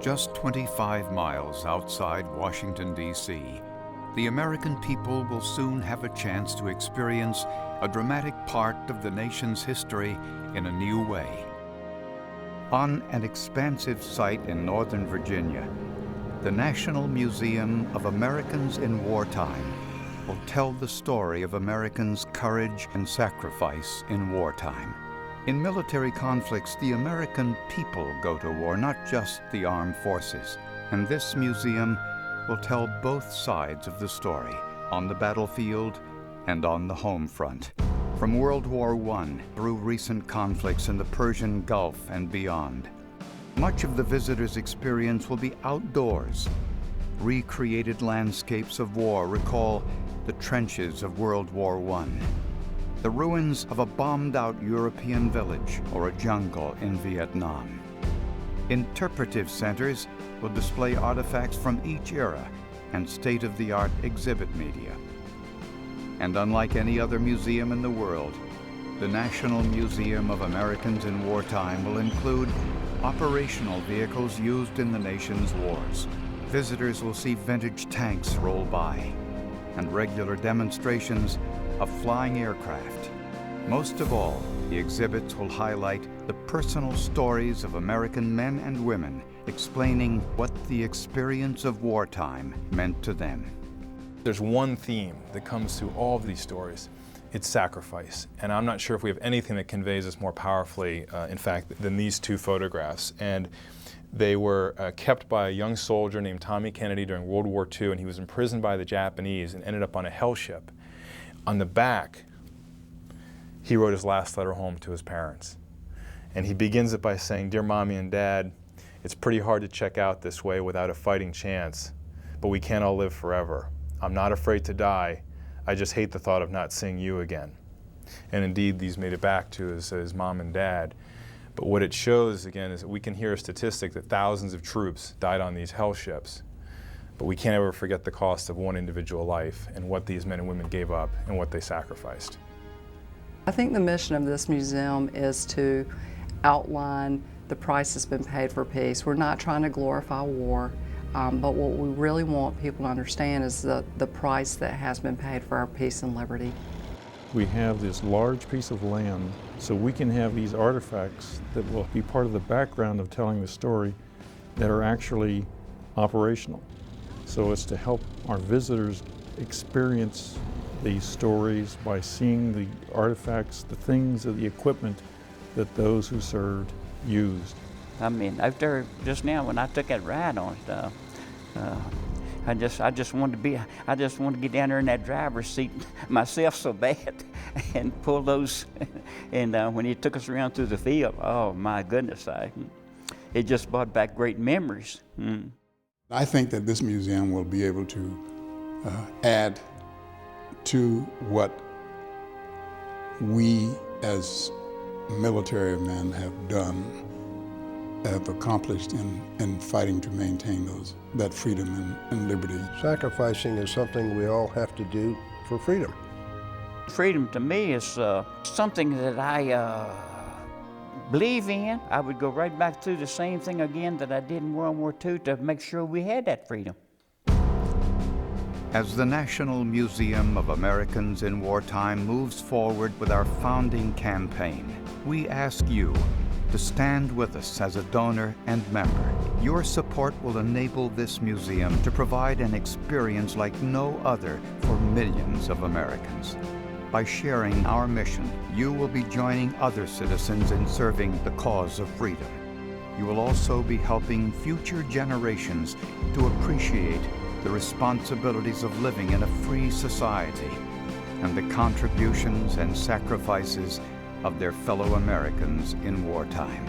Just 25 miles outside Washington, D.C., the American people will soon have a chance to experience a dramatic part of the nation's history in a new way. On an expansive site in Northern Virginia, the National Museum of Americans in Wartime will tell the story of Americans' courage and sacrifice in wartime. In military conflicts, the American people go to war, not just the armed forces. And this museum will tell both sides of the story, on the battlefield and on the home front. From World War I through recent conflicts in the Persian Gulf and beyond. Much of the visitor's experience will be outdoors. Recreated landscapes of war recall the trenches of World War I. The ruins of a bombed-out European village or a jungle in Vietnam. Interpretive centers will display artifacts from each era and state-of-the-art exhibit media. And unlike any other museum in the world, the National Museum of Americans in Wartime will include operational vehicles used in the nation's wars. Visitors will see vintage tanks roll by and regular demonstrations of flying aircraft. Most of all, the exhibits will highlight the personal stories of American men and women, explaining what the experience of wartime meant to them. There's one theme that comes through all of these stories. It's sacrifice. And I'm not sure if we have anything that conveys this more powerfully, in fact, than these two photographs. And they were kept by a young soldier named Tommy Kennedy during World War II, and he was imprisoned by the Japanese and ended up on a hell ship. On the back, he wrote his last letter home to his parents. And he begins it by saying, "Dear Mommy and Dad, it's pretty hard to check out this way without a fighting chance, but we can't all live forever. I'm not afraid to die. I just hate the thought of not seeing you again." And indeed, these made it back to his mom and dad. But what it shows, again, is that we can hear a statistic that thousands of troops died on these hell ships. But we can't ever forget the cost of one individual life and what these men and women gave up and what they sacrificed. I think the mission of this museum is to outline the price that's been paid for peace. We're not trying to glorify war, but what we really want people to understand is the price that has been paid for our peace and liberty. We have this large piece of land, so we can have these artifacts that will be part of the background of telling the story that are actually operational. So it's to help our visitors experience these stories by seeing the artifacts, the things, the equipment that those who served used. I mean, out there just now when I took that ride on it, I just wanted to get down there in that driver's seat myself so bad and pull those. And when he took us around through the field, oh my goodness, it just brought back great memories. I think that this museum will be able to add to what we as military men have done, have accomplished in fighting to maintain that freedom and liberty. Sacrificing is something we all have to do for freedom. Freedom to me is something that I believe in. I would go right back through the same thing again that I did in World War II to make sure we had that freedom. As the National Museum of Americans in Wartime moves forward with our founding campaign, we ask you to stand with us as a donor and member. Your support will enable this museum to provide an experience like no other for millions of Americans. By sharing our mission, you will be joining other citizens in serving the cause of freedom. You will also be helping future generations to appreciate the responsibilities of living in a free society and the contributions and sacrifices of their fellow Americans in wartime.